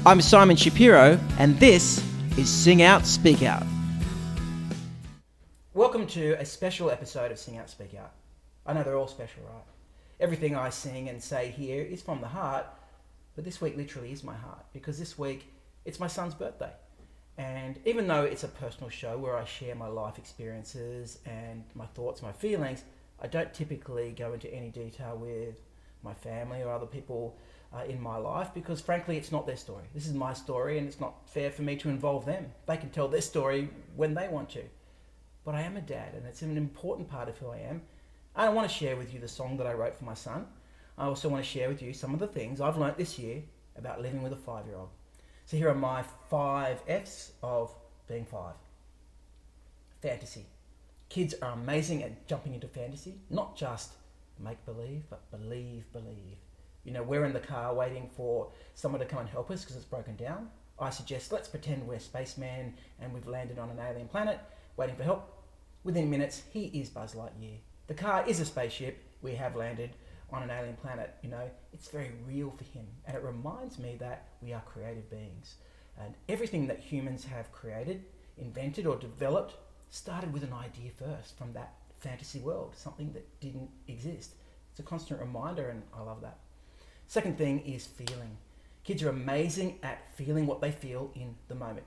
I'm Simon Shapiro, and this is SingOut, SpeakOut. Welcome to a special episode of SingOut, SpeakOut. I know they're all special, right? Everything I sing and say here is from the heart, but this week literally is my heart, because this week it's my son's birthday. And even though it's a personal show where I share my life experiences and my thoughts, my feelings, I don't typically go into any detail with my family or other people in my life, because frankly it's not their story. This is my story, and it's not fair for me to involve them. They can tell their story when they want to. But I am a dad, and it's an important part of who I am. I want to share with you the song that I wrote for my son. I also want to share with you some of the things I've learnt this year about living with a 5-year-old. So here are my 5 F's of being 5. Fantasy. Kids are amazing at jumping into fantasy, not just make believe, but believe. You know, we're in the car waiting for someone to come and help us because it's broken down. I suggest let's pretend we're spacemen and we've landed on an alien planet, waiting for help. Within minutes, he is Buzz Lightyear. The car is a spaceship. We have landed on an alien planet. You know, it's very real for him, and it reminds me that we are creative beings, and everything that humans have created, invented, or developed started with an idea first from that fantasy world, something that didn't exist. It's a constant reminder, and I love that. Second thing is feeling. Kids are amazing at feeling what they feel in the moment.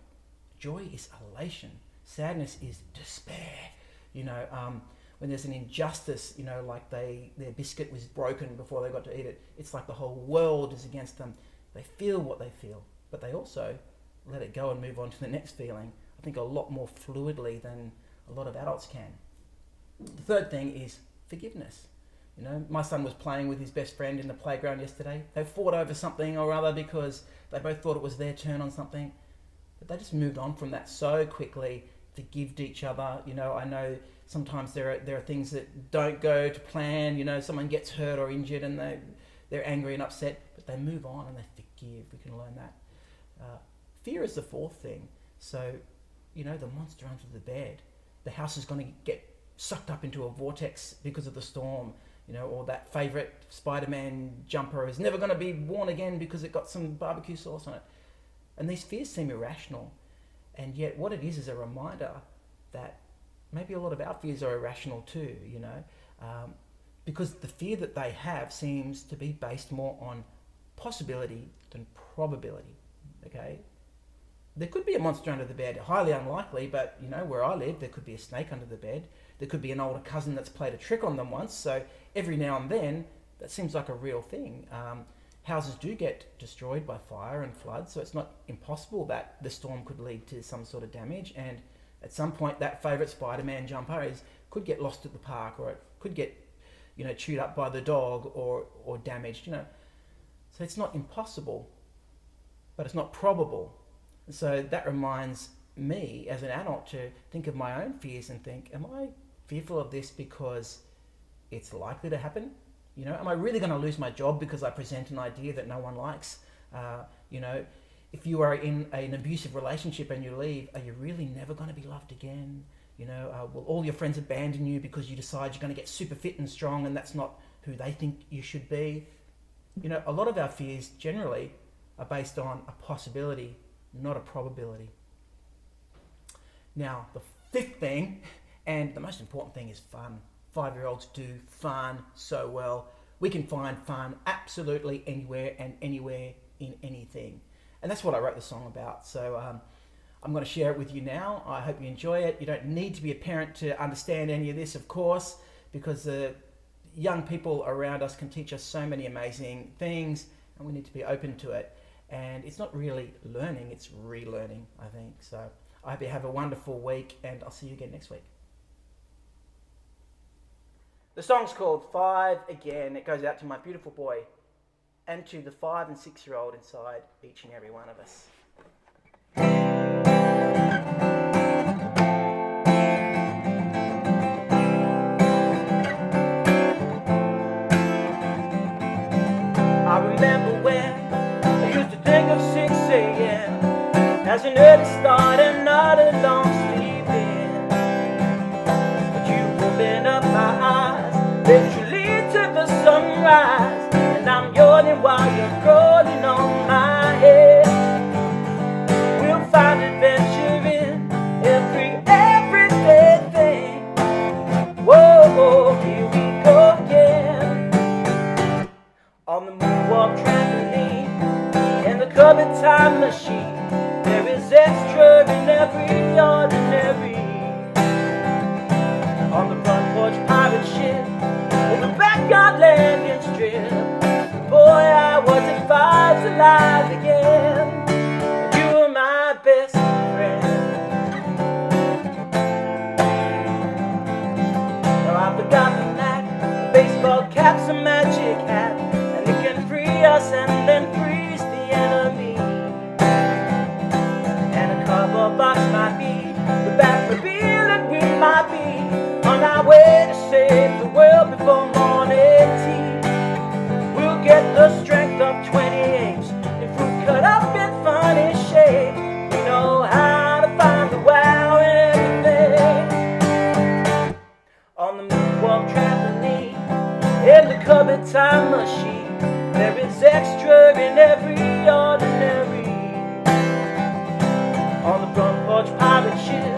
Joy is elation. Sadness is despair. You know, when there's an injustice, you know, like their biscuit was broken before they got to eat it, it's like the whole world is against them. They feel what they feel, but they also let it go and move on to the next feeling, I think a lot more fluidly than a lot of adults can. The third thing is forgiveness. You know, my son was playing with his best friend in the playground yesterday. They fought over something or other because they both thought it was their turn on something, but they just moved on from that so quickly, forgived each other. You know, I know sometimes there are things that don't go to plan. You know, someone gets hurt or injured and they're angry and upset, but they move on and they forgive. We can learn that. Fear is the fourth thing. So, you know, the monster under the bed. The house is going to get sucked up into a vortex because of the storm. You know, or that favourite Spider-Man jumper is never going to be worn again because it got some barbecue sauce on it. And these fears seem irrational. And yet what it is a reminder that maybe a lot of our fears are irrational too, you know, because the fear that they have seems to be based more on possibility than probability, okay? There could be a monster under the bed, highly unlikely, but, you know, where I live, there could be a snake under the bed. There could be an older cousin that's played a trick on them once, so every now and then, that seems like a real thing. Houses do get destroyed by fire and flood, so it's not impossible that the storm could lead to some sort of damage, and at some point that favourite Spider-Man jumper could get lost at the park, or it could get, you know, chewed up by the dog or damaged, you know. So it's not impossible, but it's not probable. So that reminds me as an adult to think of my own fears and think, am I fearful of this because it's likely to happen? You know, am I really going to lose my job because I present an idea that no one likes? You know, if you are in an abusive relationship and you leave, are you really never going to be loved again? You know, will all your friends abandon you because you decide you're going to get super fit and strong and that's not who they think you should be? You know, a lot of our fears generally are based on a possibility, not a probability. Now, the fifth thing, and the most important thing, is fun. 5-year-olds do fun so well. We can find fun absolutely anywhere and anywhere in anything. And that's what I wrote the song about. So I'm going to share it with you now. I hope you enjoy it. You don't need to be a parent to understand any of this, of course, because the young people around us can teach us so many amazing things, and we need to be open to it. And it's not really learning, it's relearning, I think. So I hope you have a wonderful week, and I'll see you again next week. The song's called 5 Again. It goes out to my beautiful boy and to the 5 and 6-year-old inside each and every one of us. I remember when I used to think of 6 a.m. as an early start and not a long sleep in. But you opened up my eyes, literally to the sunrise, and I'm yawning while you're crawling on my head. time machine. There is extra in every ordinary. On the front porch pirate ship,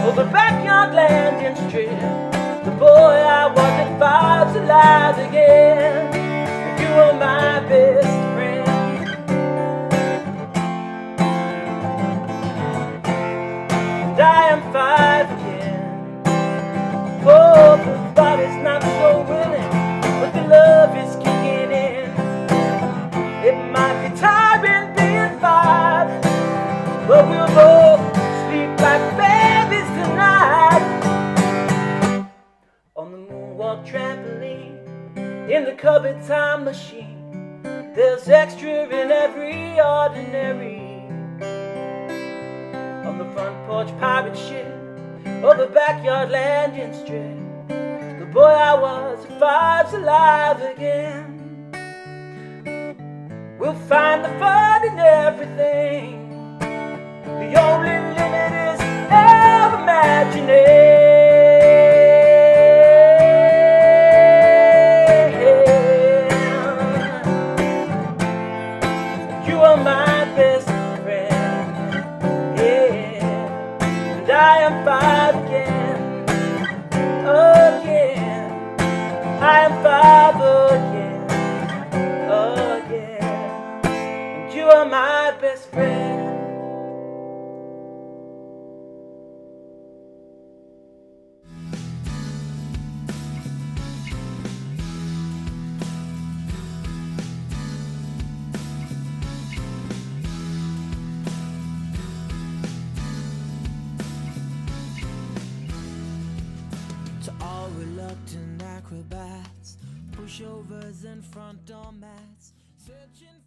or the backyard landing strip, the boy I was at 5's alive again. You are my best friend. And I am 5 again. Oh, the body's not so willing, but the love is kicking in. It might be tiring being 5, but we'll both sleep like babies tonight. On the moonwalk trampoline, in the cupboard time machine, there's extra in every ordinary. On the front porch pirate ship, or the backyard landing strip, the boy I was at 5's alive again. We'll find the fun in everything. The only limit is our imagination. You are my best friend, yeah. And I am 5 again, again. I am 5 again, again. And you are my best friend. To all reluctant acrobats, pushovers and front door mats, searching